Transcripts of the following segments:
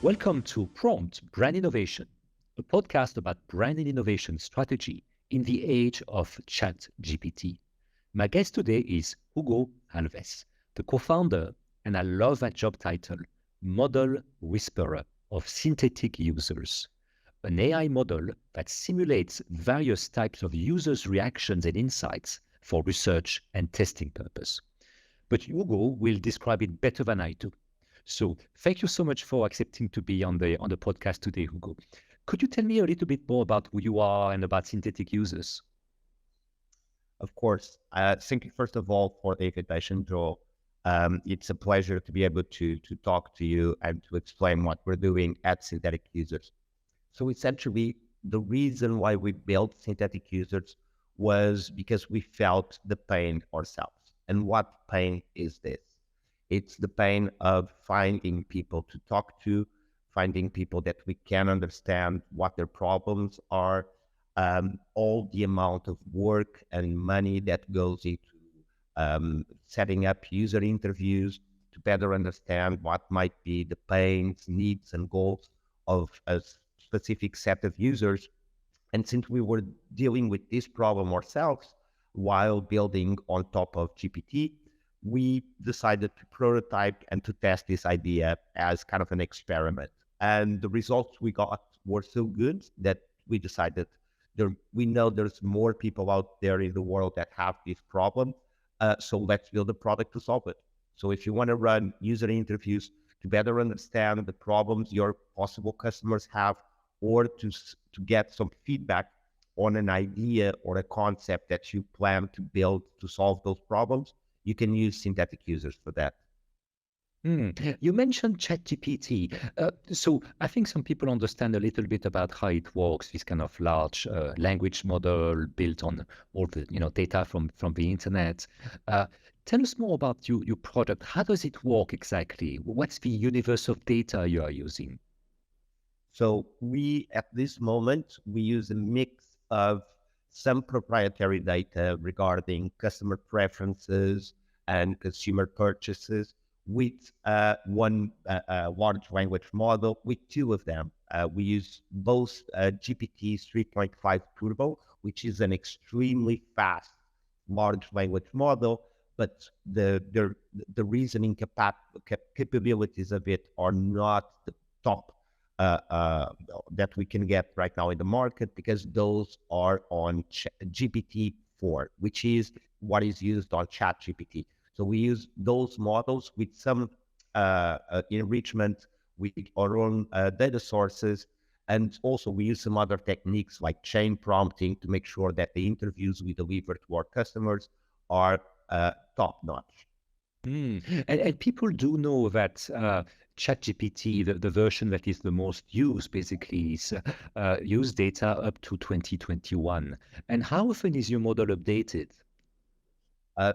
Welcome to Prompt Brand Innovation, a podcast about brand and innovation strategy in the age of ChatGPT. My guest today is Hugo Alves, the co-founder, and I love that job title, Model Whisperer of Synthetic Users, an AI model that simulates various types of users' reactions and insights for research and testing purpose. But Hugo will describe it better than I do. So thank you so much for accepting to be on the podcast today, Hugo. Could you tell me a little bit more about who you are and about synthetic users? Of course. Thank you, first of all, for the invitation, Joel. It's a pleasure to be able to talk to you and to explain what we're doing at Synthetic Users. So essentially, the reason why we built Synthetic Users was because we felt the pain ourselves. And what pain is this? It's the pain of finding people to talk to, finding people that we can understand what their problems are, all the amount of work and money that goes into setting up user interviews to better understand what might be the pains, needs, and goals of a specific set of users. And since we were dealing with this problem ourselves while building on top of GPT, we decided to prototype and to test this idea as kind of an experiment. And the results we got were so good that we decided we know there's more people out there in the world that have this problem. So let's build a product to solve it. So if you want to run user interviews to better understand the problems your possible customers have, or to get some feedback on an idea or a concept that you plan to build to solve those problems, you can use synthetic users for that. You mentioned ChatGPT. So I think some people understand a little bit about how it works, this kind of large language model built on all the data from the internet. Tell us more about your product. How does it work exactly? What's the universe of data you are using? So at this moment, we use a mix of some proprietary data regarding customer preferences and consumer purchases with one large language model, with two of them. We use both GPT 3.5 Turbo, which is an extremely fast large language model, but the reasoning capabilities of it are not the top that we can get right now in the market, because those are on GPT-4, which is what is used on ChatGPT. So we use those models with some enrichment with our own data sources. And also we use some other techniques like chain prompting to make sure that the interviews we deliver to our customers are top notch. And people do know that ChatGPT, the version that is the most used, basically is use data up to 2021. And how often is your model updated?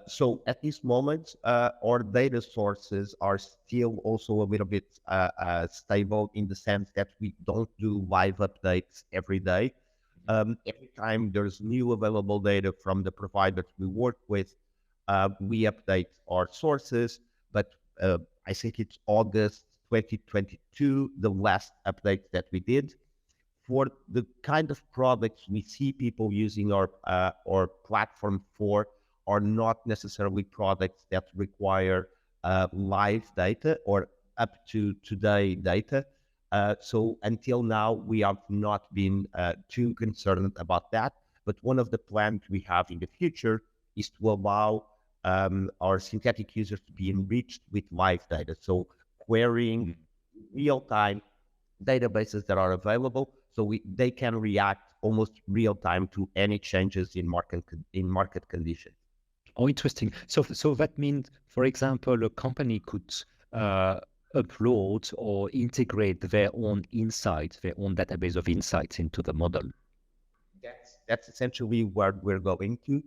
So at this moment, our data sources are still also a little bit stable, in the sense that we don't do live updates every day. Every time there's new available data from the providers we work with, we update our sources. But I think it's August 2022, the last update that we did. For the kind of products we see people using our platform for, are not necessarily products that require live data or up to today data. So until now, we have not been too concerned about that. But one of the plans we have in the future is to allow our synthetic users to be enriched with live data. So querying real-time databases that are available, so they can react almost real time to any changes in market conditions. Oh, interesting. So that means, for example, a company could upload or integrate their own insights, their own database of insights into the model. That's essentially where we're going to.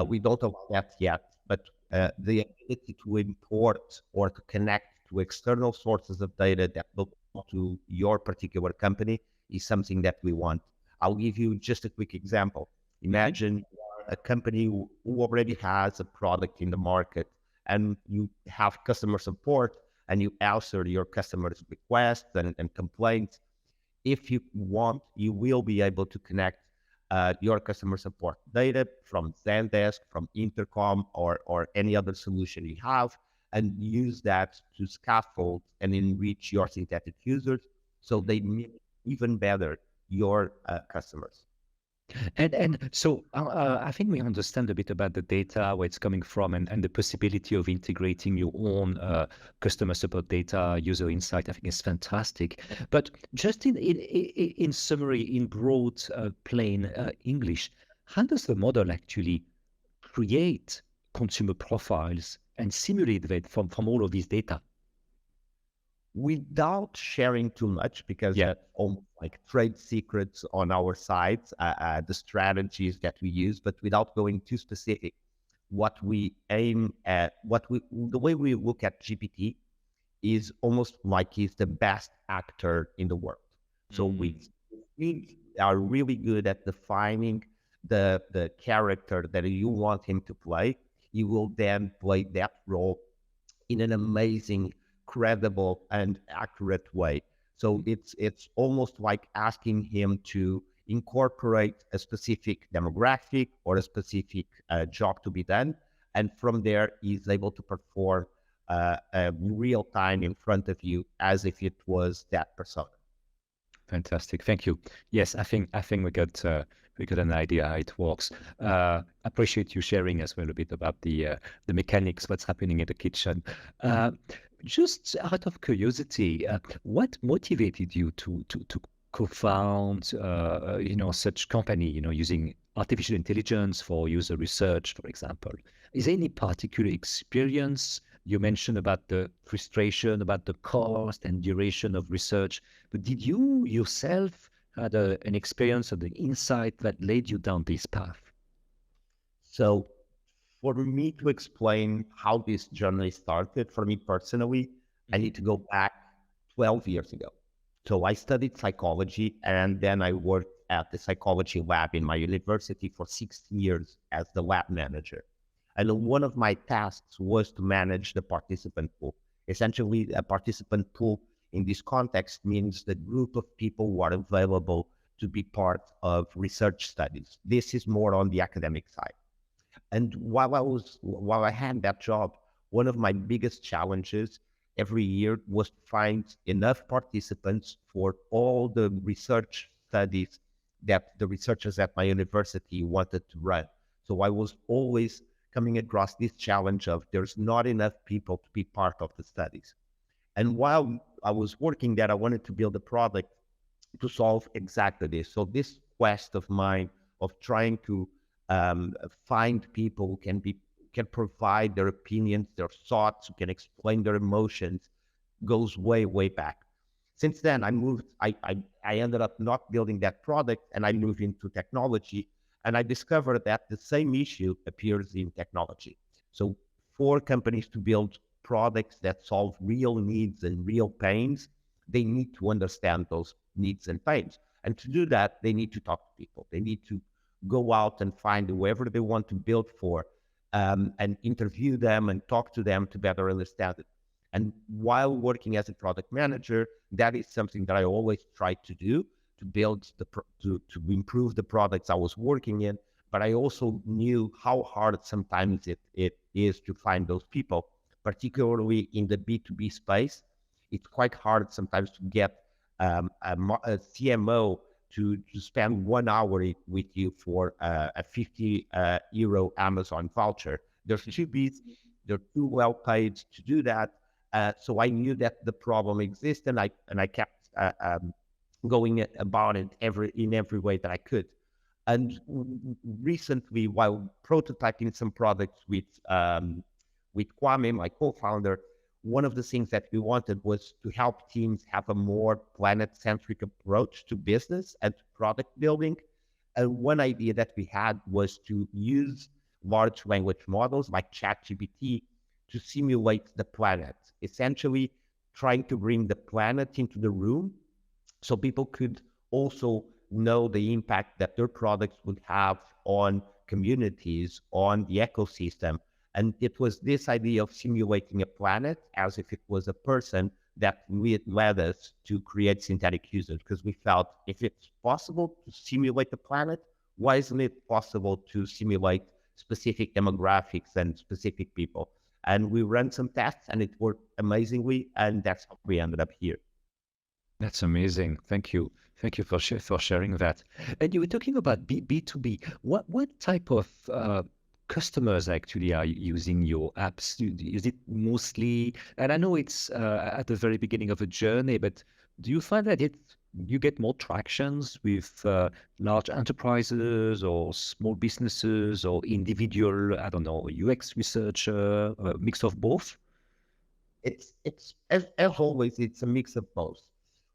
We don't allow that yet, but the ability to import or to connect to external sources of data that belong to your particular company is something that we want. I'll give you just a quick example. Imagine a company who already has a product in the market, and you have customer support, and you answer your customers' requests and complaints. If you want, you will be able to connect your customer support data from Zendesk, from Intercom, or any other solution you have, and use that to scaffold and enrich your synthetic users so they meet even better your customers. And so I think we understand a bit about the data, where it's coming from, and the possibility of integrating your own customer support data, user insight. I think is fantastic. But just in summary, in broad, plain English, how does the model actually create consumer profiles and simulate that from all of these data? Without sharing too much, because Yeah. that's almost like trade secrets on our side, the strategies that we use, but without going too specific, what we aim at, the way we look at GPT is almost like he's the best actor in the world. So we are really good at defining the character that you want him to play. He will then play that role in an amazing, credible, and accurate way. So it's almost like asking him to incorporate a specific demographic or a specific job to be done, and from there he's able to perform real time in front of you as if it was that persona. Fantastic. Thank you. Yes, I think we got an idea how it works. Appreciate you sharing as well a bit about the mechanics, what's happening in the kitchen. Uh, just out of curiosity, what motivated you to co-found such company, using artificial intelligence for user research, for example? Is there any particular experience? You mentioned about the frustration, about the cost and duration of research, but did you yourself had an experience or the insight that led you down this path? So for me to explain how this journey started, for me personally, I Mhm. need to go back 12 years ago. So I studied psychology, and then I worked at the psychology lab in my university for 6 years as the lab manager. And one of my tasks was to manage the participant pool. Essentially, a participant pool in this context means the group of people who are available to be part of research studies. This is more on the academic side. And while I had that job, one of my biggest challenges every year was to find enough participants for all the research studies that the researchers at my university wanted to run. So I was always coming across this challenge of there's not enough people to be part of the studies. And while I was working there, I wanted to build a product to solve exactly this. So this quest of mine of trying to find people who can provide their opinions, their thoughts, who can explain their emotions, goes way back. Since then, I ended up not building that product, and I moved into technology, and I discovered that the same issue appears in technology. So for companies to build products that solve real needs and real pains, they need to understand those needs and pains. And to do that, they need to talk to people. They need to go out and find whoever they want to build for, and interview them and talk to them to better understand it. And while working as a product manager, that is something that I always tried to do to build to improve the products I was working in. But I also knew how hard sometimes it is to find those people, particularly in the B2B space. It's quite hard sometimes to get a CMO to spend 1 hour with you for a 50 euro Amazon voucher. They're too busy, they're too well paid to do that. So I knew that the problem exists, and I kept going about it in every way that I could. And recently, while prototyping some products with Kwame, my co-founder, one of the things that we wanted was to help teams have a more planet-centric approach to business and to product building. And one idea that we had was to use large language models like ChatGPT to simulate the planet, essentially trying to bring the planet into the room so people could also know the impact that their products would have on communities, on the ecosystem, And it was this idea of simulating a planet as if it was a person that led us to create synthetic users, because we felt if it's possible to simulate the planet, why isn't it possible to simulate specific demographics and specific people? And we ran some tests and it worked amazingly. And that's how we ended up here. That's amazing. Thank you. Thank you for for sharing that. And you were talking about B2B. What type of customers actually are using your apps? Is it mostly, and I know it's at the very beginning of a journey, but do you find that you get more tractions with large enterprises or small businesses or individual, I don't know, UX researcher, a mix of both? It's as always, it's a mix of both.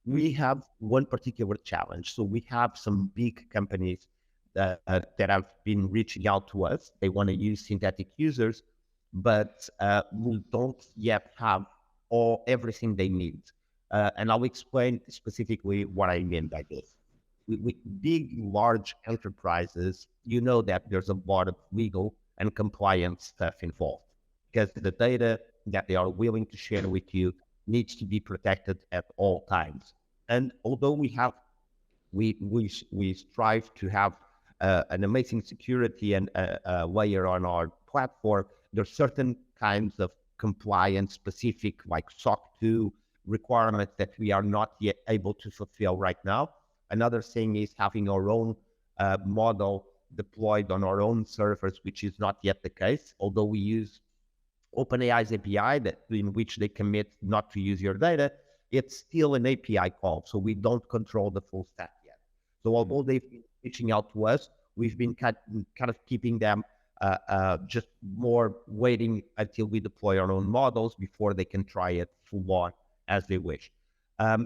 We have one particular challenge. So we have some big companies that have been reaching out to us. They want to use synthetic users, but we don't yet have everything they need. And I'll explain specifically what I mean by this. With big, large enterprises, you know that there's a lot of legal and compliance stuff involved, because the data that they are willing to share with you needs to be protected at all times. And although we strive to have an amazing security and layer on our platform, there are certain kinds of compliance specific, like SOC 2 requirements, that we are not yet able to fulfill right now. Another thing is having our own model deployed on our own servers, which is not yet the case, although we use OpenAI's API in which they commit not to use your data. It's still an API call, so we don't control the full stack yet. So although they've been reaching out to us, we've been kind of keeping them just more waiting until we deploy our own models before they can try it full on as they wish.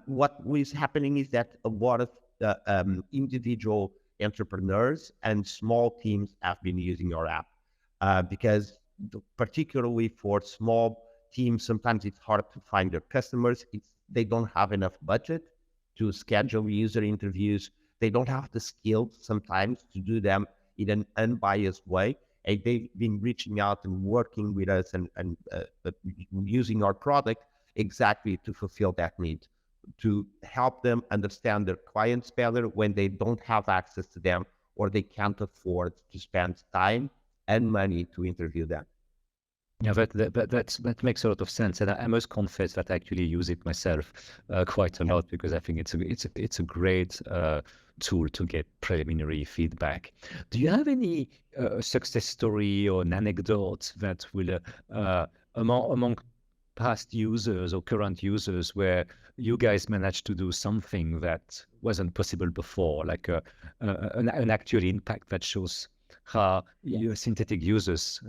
What is happening is that a lot of individual entrepreneurs and small teams have been using our app because particularly for small teams, sometimes it's hard to find their customers. They don't have enough budget to schedule user interviews. They don't have the skills sometimes to do them in an unbiased way. And they've been reaching out and working with us and using our product exactly to fulfill that need, to help them understand their clients better when they don't have access to them or they can't afford to spend time and money to interview them. Yeah, that makes a lot of sense, and I must confess that I actually use it myself quite a lot because I think it's a great tool to get preliminary feedback. Do you have any success story or an anecdote that will among past users or current users where you guys managed to do something that wasn't possible before, like an actual impact that shows how your synthetic users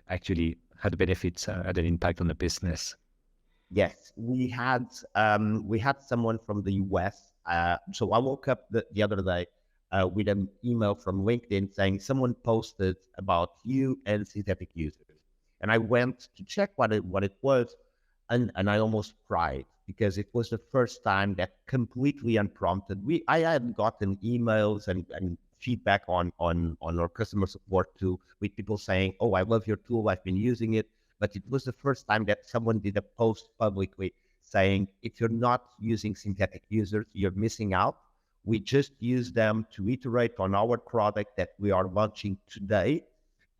actually had benefits, had an impact on the business? Yes, we had someone from the US. So I woke up the other day with an email from LinkedIn saying someone posted about you and synthetic users, and I went to check what it was, and I almost cried because it was the first time that completely unprompted. I had gotten emails and feedback on our customer support tool with people saying, "Oh, I love your tool. I've been using it." But it was the first time that someone did a post publicly saying, if you're not using synthetic users, you're missing out. We just use them to iterate on our product that we are launching today,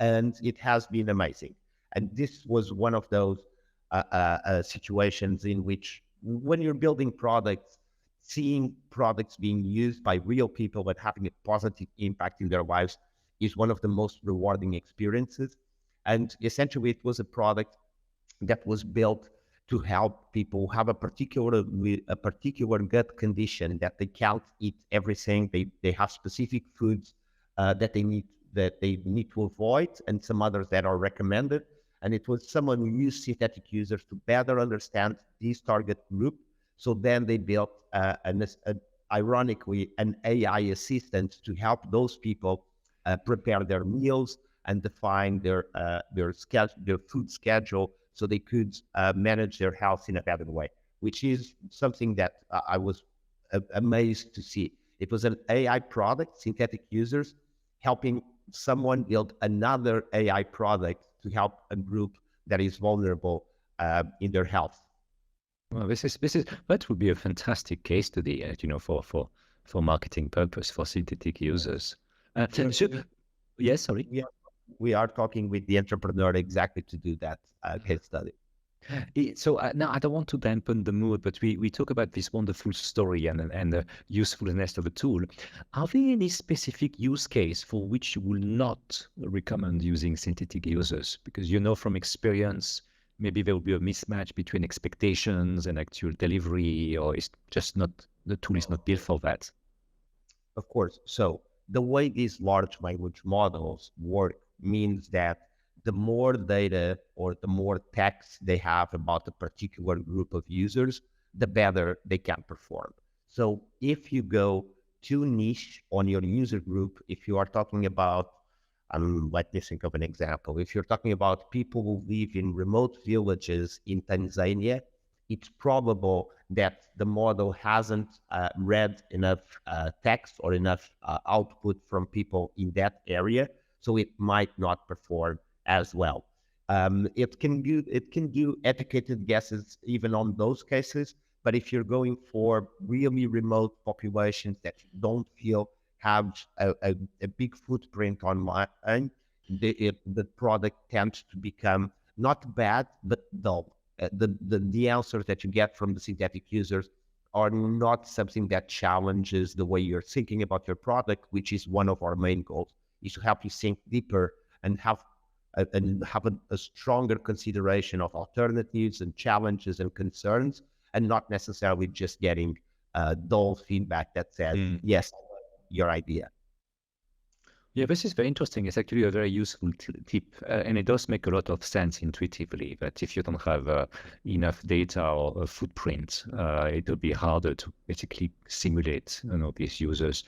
and it has been amazing. And this was one of those situations in which, when you're building products, seeing products being used by real people but having a positive impact in their lives is one of the most rewarding experiences. And essentially, it was a product that was built to help people have a particular gut condition that they can't eat everything. They have specific foods that they need to avoid, and some others that are recommended. And it was someone who used synthetic users to better understand this target group. So then they built ironically an AI assistant to help those people prepare their meals and define their food schedule so they could manage their health in a better way, which is something that I was amazed to see. It was an AI product, synthetic users, helping someone build another AI product to help a group that is vulnerable in their health. Well, this is that would be a fantastic case study, for marketing purpose for synthetic users. So, yes, sorry. We are, we are talking with the entrepreneur exactly to do that case study. So now I don't want to dampen the mood, but we talk about this wonderful story and the usefulness of a tool. Are there any specific use case for which you will not recommend using synthetic users? Because you know from experience, maybe there will be a mismatch between expectations and actual delivery, or it's just not the tool is not built for that. Of course. So the way these large language models work means that the more data or the more text they have about a particular group of users, the better they can perform. So if you go too niche on your user group, if you are talking about, let me think of an example. If you're talking about people who live in remote villages in Tanzania, it's probable that the model hasn't read enough text or enough output from people in that area, so it might not perform as well. It can do educated guesses even on those cases, but if you're going for really remote populations that you don't feel have a big footprint online, the product tends to become not bad but dull. The answers that you get from the synthetic users are not something that challenges the way you're thinking about your product, which is one of our main goals, is to help you think deeper and have a stronger consideration of alternatives and challenges and concerns, and not necessarily just getting dull feedback that says, yes, your idea. Yeah, this is very interesting. It's actually a very useful tip, and it does make a lot of sense intuitively that if you don't have enough data or a footprint, it will be harder to basically simulate, these users.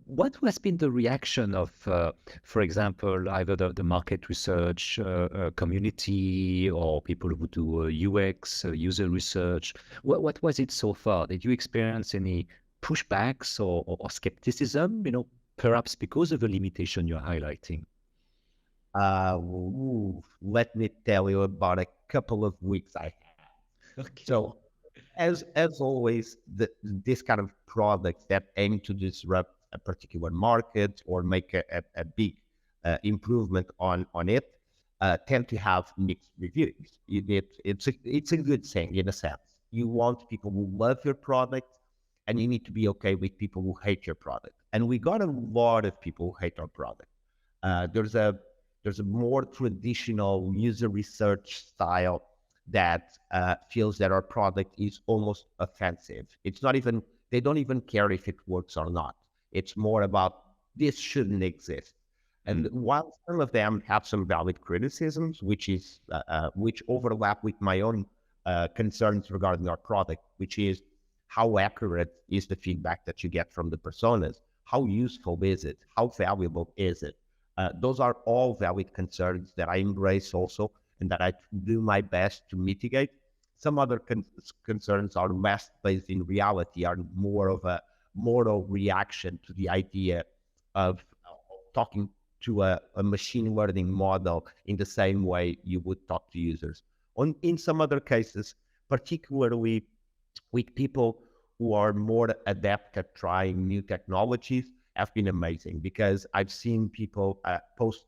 What has been the reaction of, for example, either the market research community or people who do UX, user research? What was it so far? Did you experience any pushbacks or skepticism, perhaps because of the limitation you're highlighting? Let me tell you about a couple of weeks I had. Okay. So as always, this kind of products that aim to disrupt a particular market or make a big improvement on it tend to have mixed reviews. It's a good thing in a sense. You want people who love your product, and you need to be okay with people who hate your product. And we got a lot of people who hate our product. There's a more traditional user research style that feels that our product is almost offensive. It's not even, they don't even care if it works or not. It's more about this shouldn't exist. And while some of them have some valid criticisms, which overlap with my own concerns regarding our product, which is how accurate is the feedback that you get from the personas? How useful is it? How valuable is it? Those are all valid concerns that I embrace also, and that I do my best to mitigate. Some other concerns are less based in reality, are more of a moral reaction to the idea of talking to a machine learning model in the same way you would talk to users. In some other cases, particularly with people who are more adept at trying new technologies, have been amazing, because I've seen people post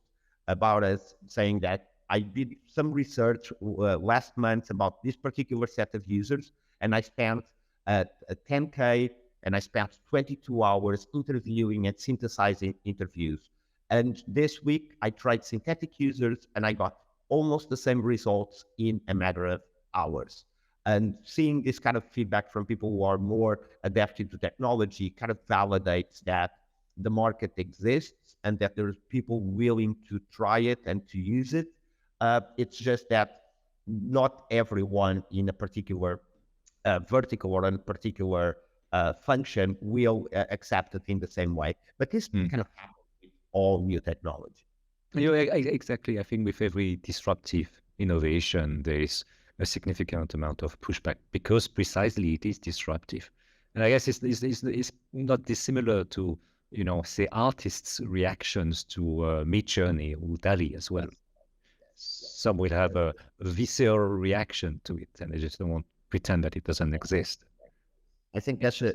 about us saying that I did some research last month about this particular set of users, and I spent a 10K and I spent 22 hours interviewing and synthesizing interviews. And this week I tried synthetic users and I got almost the same results in a matter of hours. And seeing this kind of feedback from people who are more adapted to technology kind of validates that the market exists and that there's people willing to try it and to use it. It's just that not everyone in a particular vertical or in a particular function will accept it in the same way. But this kind of happens with all new technology. Exactly. I think with every disruptive innovation, there is a significant amount of pushback because precisely it is disruptive. And I guess it's not dissimilar to, say, artists' reactions to Midjourney or DALL-E as well. some will have a visceral reaction to it, and they just don't want pretend that it doesn't exist. I think that's a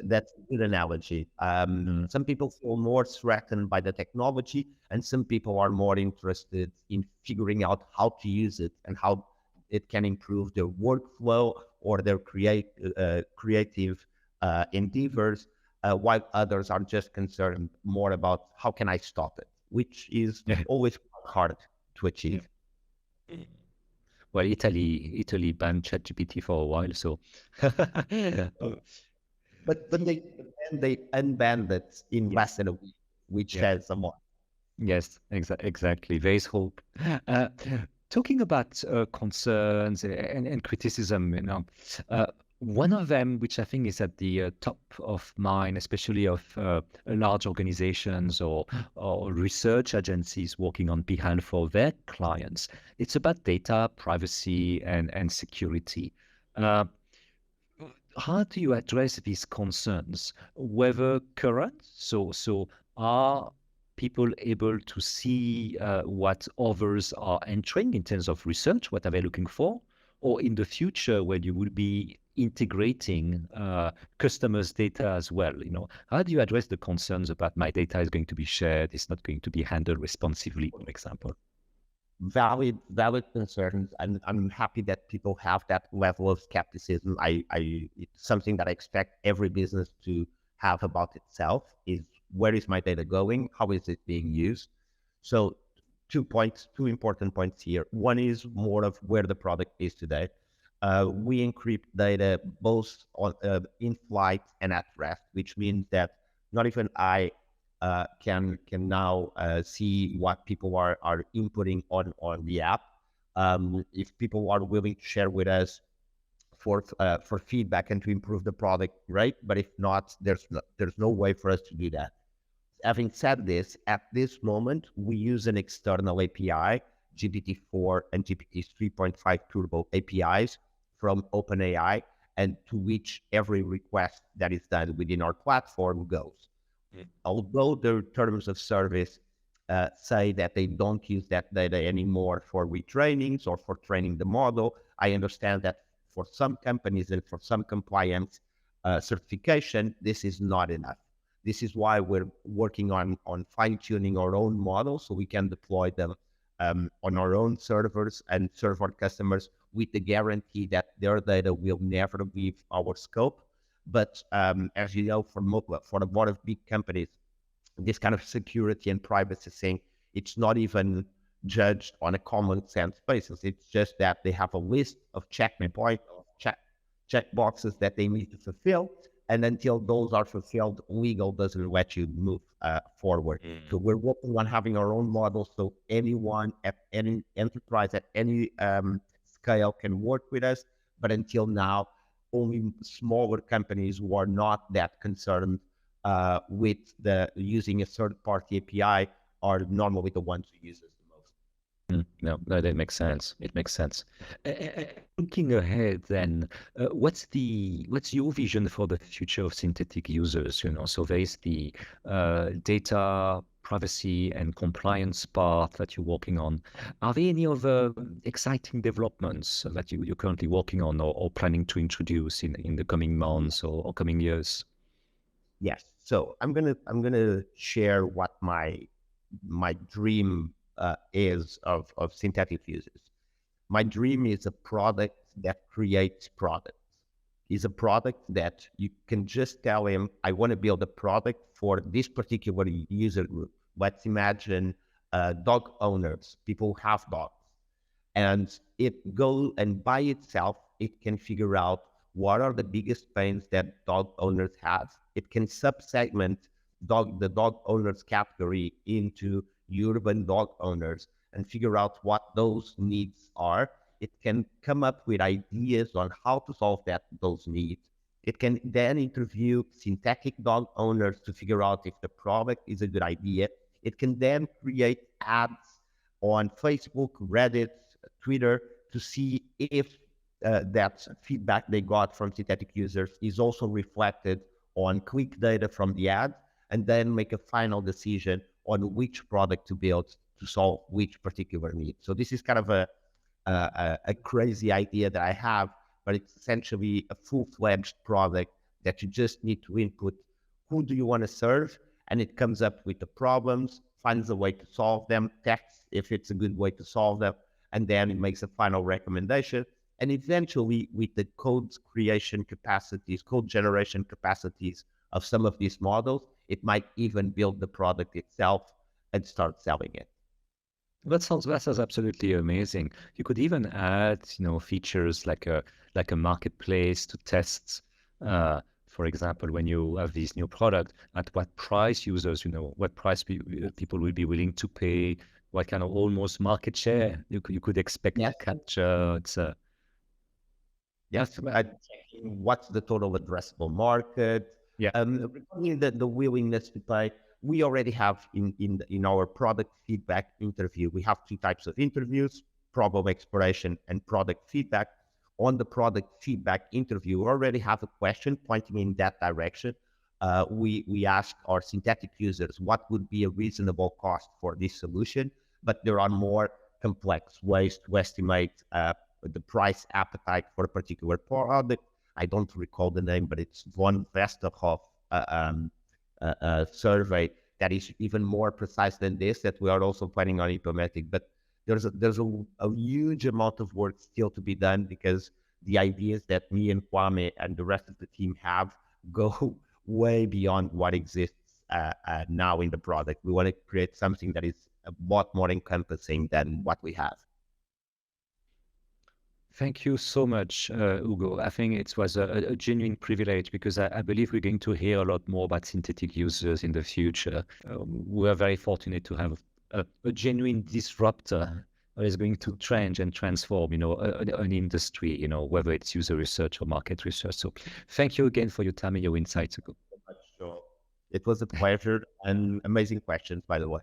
good analogy. Mm. Some people feel more threatened by the technology, and some people are more interested in figuring out how to use it and how it can improve their workflow or their creative endeavors, while others are just concerned more about how can I stop it, which is Yeah. always hard to Yeah. achieve. Well, Italy banned ChatGPT for a while, so Oh, But then they unbanned it in yeah, less than a week, which yeah. says a lot. Yes, exactly. There is hope. Uh, Talking about concerns and criticism, uh, one of them, which I think is at the top of mind, especially of large organizations or research agencies working on behalf of their clients, it's about data privacy and security. Uh, how do you address these concerns, whether current, so are people able to see what others are entering in terms of research, what are they looking for, or in the future when you will be integrating customers' data as well? How do you address the concerns about my data is going to be shared, it's not going to be handled responsively, for example? Valid concerns, and I'm happy that people have that level of skepticism. It's something that I expect every business to have about itself: is where is my data going, how is it being used. So 2 points, 2 important points here. One is more of where the product is today. We encrypt data both in flight and at rest, which means that not even I can now see what people are inputting on the app. If people are willing to share with us for feedback and to improve the product, right? But if not, there's no way for us to do that. Having said this, at this moment, we use an external API, GPT-4 and GPT 3.5 Turbo APIs from OpenAI, and to which every request that is done within our platform goes. Although their terms of service say that they don't use that data anymore for retrainings or for training the model, I understand that for some companies and for some compliance certification, this is not enough. This is why we're working on fine-tuning our own models so we can deploy them on our own servers and serve our customers with the guarantee that their data will never leave our scope. But as you know, for a lot of big companies, this kind of security and privacy thing, it's not even judged on a common sense basis. It's just that they have a list of checkpoint of check boxes that they need to fulfill, and until those are fulfilled, legal doesn't let you move forward. So we're working on having our own model, so anyone at any enterprise at any scale can work with us. But until now, only smaller companies who are not that concerned with the using a third-party API are normally the ones who use it the most. No, that makes sense. It makes sense. Looking ahead, then, what's your vision for the future of synthetic users? So there is the data privacy and compliance part that you're working on. Are there any other exciting developments that you're currently working on or planning to introduce in the coming months or coming years? Yes. So I'm gonna share what my dream is of synthetic users. My dream is a product that creates products. Is a product that you can just tell him, I want to build a product for this particular user group. Let's imagine dog owners, people who have dogs, and it go and by itself it can figure out what are the biggest pains that dog owners have. It can subsegment the dog owners category into urban dog owners and figure out what those needs are. It can come up with ideas on how to solve those needs. It can then interview synthetic dog owners to figure out if the product is a good idea. It can then create ads on Facebook, Reddit, Twitter to see if that feedback they got from synthetic users is also reflected on click data from the ad, and then make a final decision on which product to build to solve which particular need. So this is kind of a crazy idea that I have, but it's essentially a full-fledged product that you just need to input who do you want to serve, and it comes up with the problems, finds a way to solve them, tests if it's a good way to solve them, and then it makes a final recommendation. And eventually, with the code creation capacities, code generation capacities of some of these models, it might even build the product itself and start selling it. That sounds absolutely amazing. You could even add, features like a marketplace to test. For example, when you have this new product, at what price users, what price people will be willing to pay, what kind of almost market share you could expect to Yes. capture. Yes, Well, checking what's the total addressable market, yeah. regarding the willingness to pay. We already have in our product feedback interview, we have two types of interviews: problem exploration and product feedback. On the product feedback interview, we already have a question pointing in that direction. We ask our synthetic users what would be a reasonable cost for this solution, but there are more complex ways to estimate the price appetite for a particular product. I don't recall the name, but it's one Vesterhoff survey that is even more precise than this, that we are also planning on implementing. But there's a huge amount of work still to be done, because the ideas that me and Kwame and the rest of the team have go way beyond what exists now in the product. We want to create something that is a lot more encompassing than what we have. Thank you so much, Ugo. I think it was a genuine privilege, because I believe we're going to hear a lot more about synthetic users in the future. We are very fortunate to have a genuine disruptor that is going to change and transform, an industry, whether it's user research or market research. So thank you again for your time and your insights, Ugo. So it was a pleasure, and amazing questions, by the way.